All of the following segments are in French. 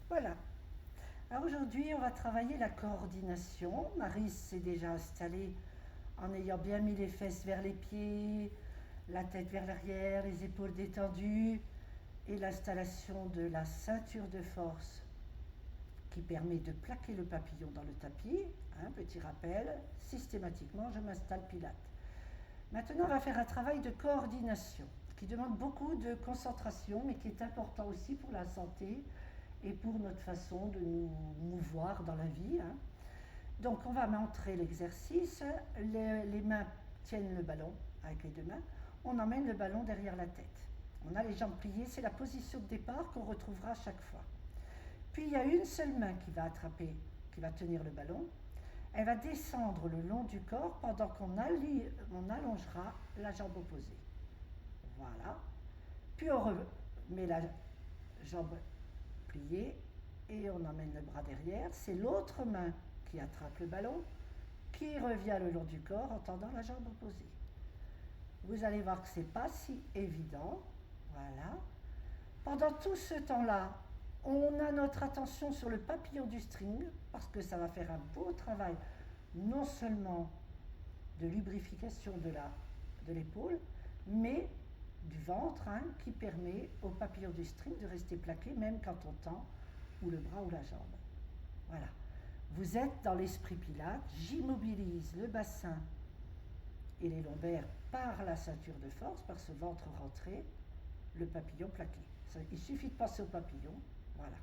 Voilà. Alors aujourd'hui, on va travailler la coordination. Maryse s'est déjà installée en ayant bien mis les fesses vers les pieds, la tête vers l'arrière, les épaules détendues et l'installation de la ceinture de force qui permet de plaquer le papillon dans le tapis. Petit rappel, systématiquement, je m'installe Pilates. Maintenant, on va faire un travail de coordination qui demande beaucoup de concentration, mais qui est important aussi pour la santé et pour notre façon de nous mouvoir dans la vie. Donc, on va montrer l'exercice. Les mains tiennent le ballon avec les deux mains. On emmène le ballon derrière la tête. On a les jambes pliées. C'est la position de départ qu'on retrouvera à chaque fois. Puis, il y a une seule main qui va attraper, qui va tenir le ballon. Elle va descendre le long du corps pendant qu'on allongera la jambe opposée. Voilà. Puis on remet la jambe pliée et on emmène le bras derrière. C'est l'autre main qui attrape le ballon, qui revient le long du corps en tendant la jambe opposée. Vous allez voir que ce n'est pas si évident. Voilà. Pendant tout ce temps-là, on a notre attention sur le papillon du string parce que ça va faire un beau travail non seulement de lubrification de l'épaule, mais du ventre qui permet au papillon du string de rester plaqué même quand on tend ou le bras ou la jambe. Voilà. Vous êtes dans l'esprit Pilates, j'immobilise le bassin et les lombaires par la ceinture de force, par ce ventre rentré, le papillon plaqué. Il suffit de penser au papillon. Voilà.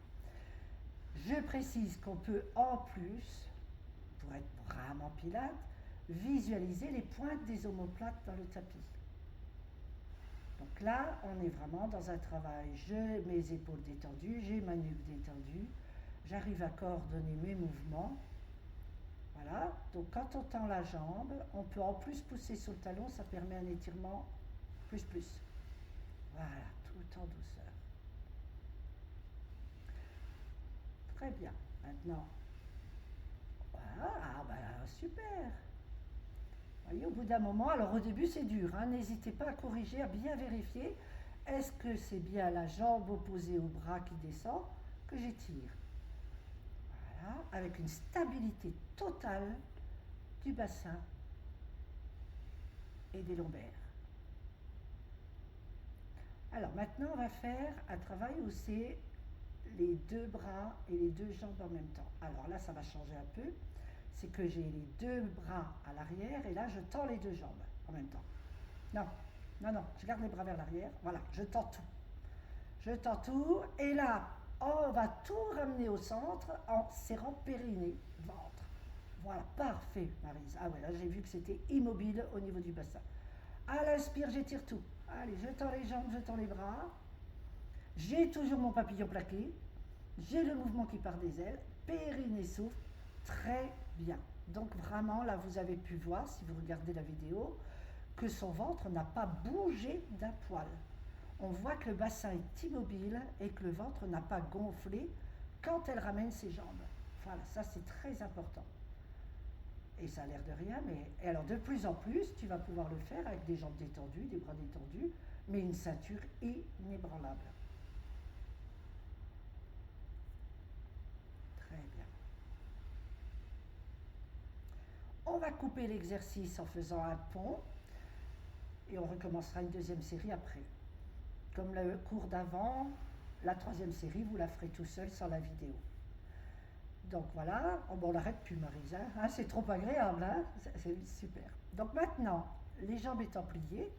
Je précise qu'on peut en plus, pour être vraiment Pilates, visualiser les pointes des omoplates dans le tapis. Donc là, on est vraiment dans un travail. J'ai mes épaules détendues, j'ai ma nuque détendue, j'arrive à coordonner mes mouvements. Voilà, donc quand on tend la jambe, on peut en plus pousser sur le talon, ça permet un étirement plus. Voilà, tout en douceur. Très bien, maintenant, voilà, super. Voyez, au bout d'un moment, alors au début c'est dur, n'hésitez pas à corriger, à bien vérifier, est-ce que c'est bien la jambe opposée au bras qui descend que j'étire. Voilà, avec une stabilité totale du bassin et des lombaires. Alors maintenant on va faire un travail où c'est les deux bras et les deux jambes en même temps. Alors là ça va changer un peu, c'est que j'ai les deux bras à l'arrière et là je tends les deux jambes en même temps. Non, je garde les bras vers l'arrière, voilà, je tends tout et là on va tout ramener au centre en serrant périnée, ventre. Voilà, parfait Maryse. Ah ouais, là j'ai vu que c'était immobile au niveau du bassin. À l'inspire, j'étire tout. Allez, je tends les jambes, je tends les bras. J'ai toujours mon papillon plaqué. J'ai le mouvement qui part des ailes. Périnée souffle. Très bien. Donc vraiment, là, vous avez pu voir, si vous regardez la vidéo, que son ventre n'a pas bougé d'un poil. On voit que le bassin est immobile et que le ventre n'a pas gonflé quand elle ramène ses jambes. Voilà, ça c'est très important. Et ça a l'air de rien, mais alors de plus en plus, tu vas pouvoir le faire avec des jambes détendues, des bras détendus, mais une ceinture inébranlable. Très bien. On va couper l'exercice en faisant un pont et on recommencera une deuxième série après. Comme le cours d'avant, la troisième série, vous la ferez tout seul sans la vidéo. Donc voilà, on n'arrête plus Maryse, c'est trop agréable, c'est super. Donc maintenant, les jambes étant pliées,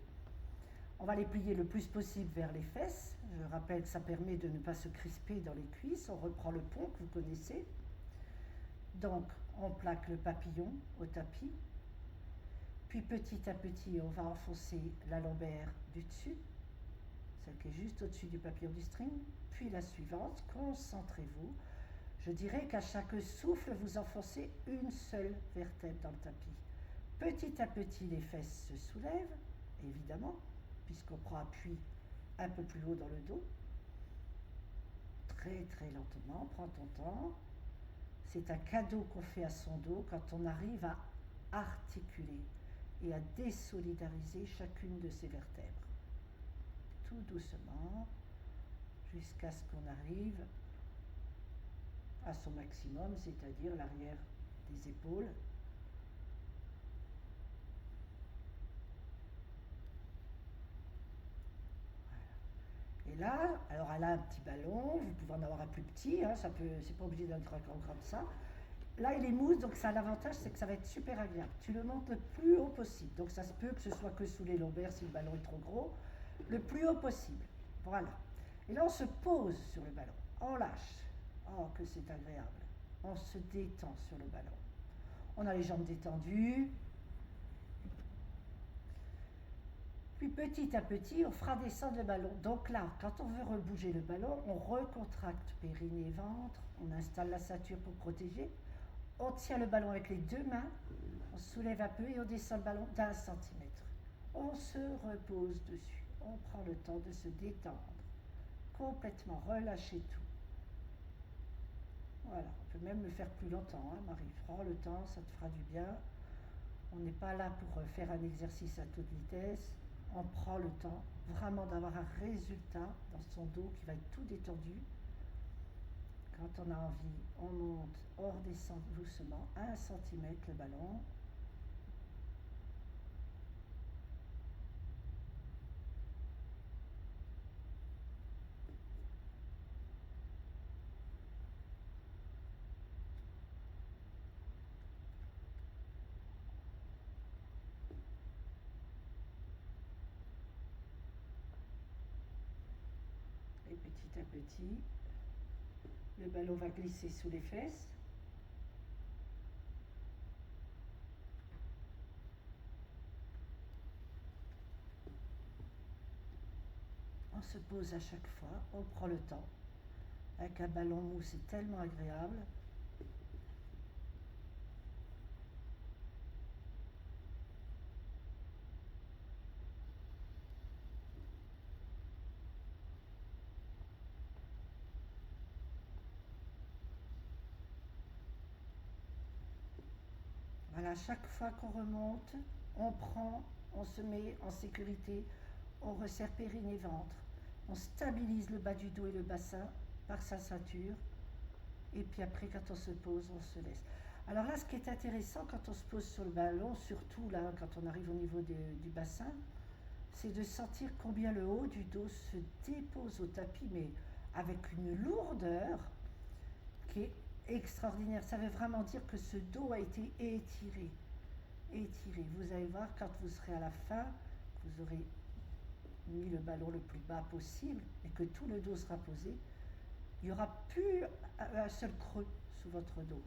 on va les plier le plus possible vers les fesses. Je rappelle que ça permet de ne pas se crisper dans les cuisses. On reprend le pont que vous connaissez. Donc on plaque le papillon au tapis. Puis petit à petit, on va enfoncer la lombaire du dessus, celle qui est juste au-dessus du papillon du string. Puis la suivante, concentrez-vous. Je dirais qu'à chaque souffle, vous enfoncez une seule vertèbre dans le tapis. Petit à petit, les fesses se soulèvent, évidemment, puisqu'on prend appui un peu plus haut dans le dos. Très très lentement, prends ton temps. C'est un cadeau qu'on fait à son dos quand on arrive à articuler et à désolidariser chacune de ses vertèbres. Tout doucement, jusqu'à ce qu'on arrive à son maximum, c'est-à-dire l'arrière des épaules. Et là, alors elle a un petit ballon, vous pouvez en avoir un plus petit, hein, c'est pas obligé d'être grand comme ça. Là, il est mousse, donc ça a l'avantage, c'est que ça va être super agréable. Tu le montes le plus haut possible, donc ça se peut que ce soit que sous les lombaires si le ballon est trop gros, le plus haut possible. Voilà. Et là, on se pose sur le ballon, on lâche. Oh, que c'est agréable. On se détend sur le ballon. On a les jambes détendues. Puis petit à petit, on fera descendre le ballon. Donc là, quand on veut rebouger le ballon, on recontracte périnée et ventre, on installe la ceinture pour protéger, on tient le ballon avec les deux mains, on soulève un peu et on descend le ballon d'1 centimètre. On se repose dessus, on prend le temps de se détendre, complètement relâcher tout. Voilà, on peut même le faire plus longtemps, hein, Marie. Prends le temps, ça te fera du bien. On n'est pas là pour faire un exercice à toute vitesse. On prend le temps vraiment d'avoir un résultat dans son dos qui va être tout détendu. Quand on a envie, on monte, on redescend doucement, 1 centimètre le ballon. Et petit à petit, le ballon va glisser sous les fesses. On se pose à chaque fois, on prend le temps. Avec un ballon mou, c'est tellement agréable. Voilà, chaque fois qu'on remonte, on prend, on se met en sécurité, on resserre périnée et ventre, on stabilise le bas du dos et le bassin par sa ceinture, et puis après quand on se pose, on se laisse. Alors là, ce qui est intéressant quand on se pose sur le ballon, surtout là quand on arrive au niveau du bassin, c'est de sentir combien le haut du dos se dépose au tapis, mais avec une lourdeur qui est extraordinaire. Ça veut vraiment dire que ce dos a été étiré. Étiré. Vous allez voir, quand vous serez à la fin, vous aurez mis le ballon le plus bas possible et que tout le dos sera posé. Il n'y aura plus un seul creux sous votre dos.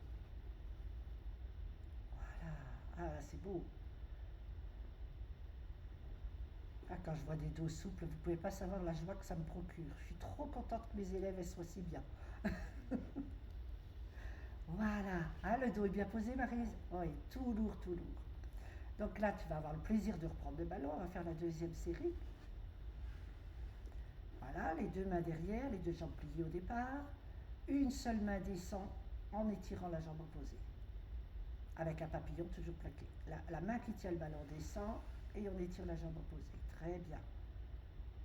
Voilà. Ah, c'est beau. Ah, quand je vois des dos souples, vous ne pouvez pas savoir la joie que ça me procure. Je suis trop contente que mes élèves soient si bien. Voilà. Ah, le dos est bien posé, Maryse? Oui, tout lourd, tout lourd. Donc là, tu vas avoir le plaisir de reprendre le ballon. On va faire la deuxième série. Voilà, les deux mains derrière, les deux jambes pliées au départ. Une seule main descend en étirant la jambe opposée. Avec un papillon toujours plaqué. La main qui tient le ballon descend et on étire la jambe opposée. Très bien.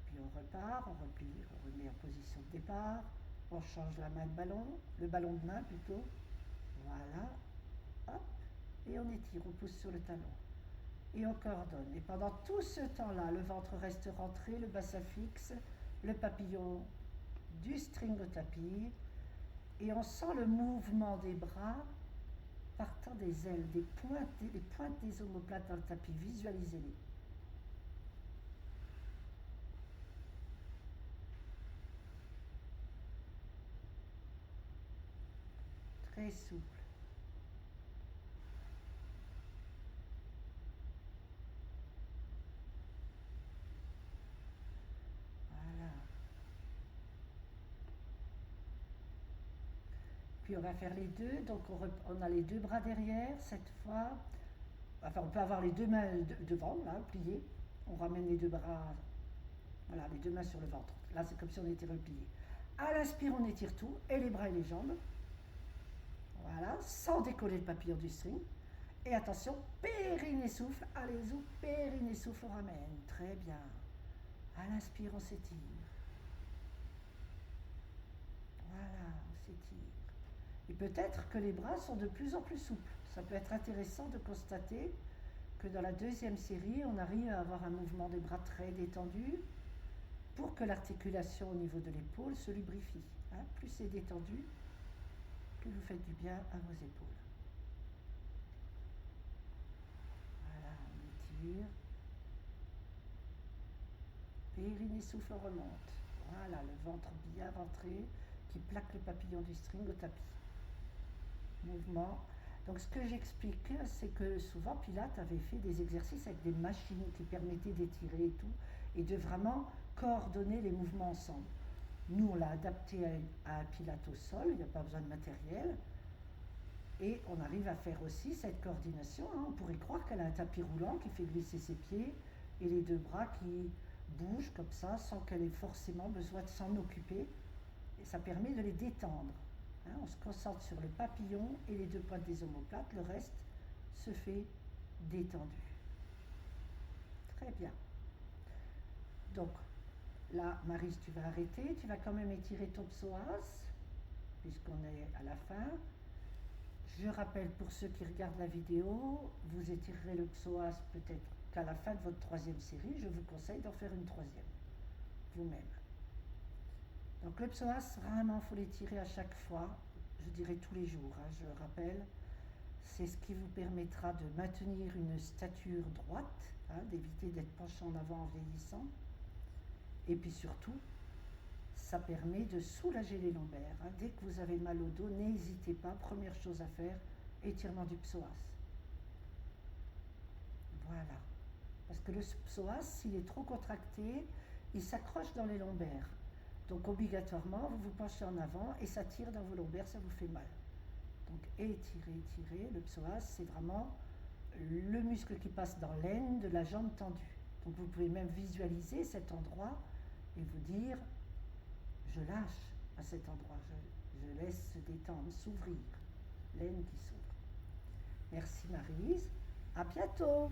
Puis on repart, on replie, on remet en position de départ. On change la main de ballon, le ballon de main plutôt. Voilà. Hop. Et on étire, on pousse sur le talon. Et on coordonne. Et pendant tout ce temps-là, le ventre reste rentré, le bassin fixe, le papillon du string au tapis. Et on sent le mouvement des bras partant des ailes, des pointes des omoplates dans le tapis. Visualisez-les. Très souple. Voilà. Puis on va faire les deux. Donc on a les deux bras derrière cette fois. Enfin, on peut avoir les deux mains devant, là, pliées. On ramène les deux bras, voilà, les deux mains sur le ventre. Là, c'est comme si on était replié. À l'inspire, on étire tout, et les bras et les jambes. Voilà, sans décoller le papillon du string. Et attention, périnée souffle, allez-y, périnée souffle, on ramène. Très bien. À l'inspire, on s'étire. Voilà, on s'étire. Et peut-être que les bras sont de plus en plus souples. Ça peut être intéressant de constater que dans la deuxième série, on arrive à avoir un mouvement des bras très détendu pour que l'articulation au niveau de l'épaule se lubrifie. Hein. Plus c'est détendu, plus vous faites du bien à vos épaules. Voilà, on étire. Périnée souffle, on remonte. Voilà, le ventre bien rentré qui plaque le papillon du string au tapis. Mouvement. Donc ce que j'explique, c'est que souvent Pilate avait fait des exercices avec des machines qui permettaient d'étirer et tout, et de vraiment coordonner les mouvements ensemble. Nous, on l'a adapté à un Pilate au sol, il n'y a pas besoin de matériel, et on arrive à faire aussi cette coordination. Hein. On pourrait croire qu'elle a un tapis roulant qui fait glisser ses pieds, et les deux bras qui bougent comme ça, sans qu'elle ait forcément besoin de s'en occuper, et ça permet de les détendre. Hein, on se concentre sur le papillon et les deux pointes des omoplates, le reste se fait détendu. Très bien. Donc là, Maryse, tu vas arrêter, tu vas quand même étirer ton psoas, puisqu'on est à la fin. Je rappelle pour ceux qui regardent la vidéo, vous étirerez le psoas peut-être qu'à la fin de votre troisième série, je vous conseille d'en faire une troisième, vous-même. Donc le psoas, vraiment, il faut l'étirer à chaque fois, je dirais tous les jours, hein, je rappelle. C'est ce qui vous permettra de maintenir une stature droite, hein, d'éviter d'être penché en avant en vieillissant. Et puis surtout, ça permet de soulager les lombaires. Hein. Dès que vous avez mal au dos, n'hésitez pas, première chose à faire, étirement du psoas. Voilà. Parce que le psoas, s'il est trop contracté, il s'accroche dans les lombaires. Donc obligatoirement, vous vous penchez en avant et ça tire dans vos lombaires, ça vous fait mal. Donc étirez, étirez. Le psoas, c'est vraiment le muscle qui passe dans l'aine de la jambe tendue. Donc vous pouvez même visualiser cet endroit et vous dire, je lâche à cet endroit, je laisse se détendre, s'ouvrir, l'aine qui s'ouvre. Merci Maryse, à bientôt.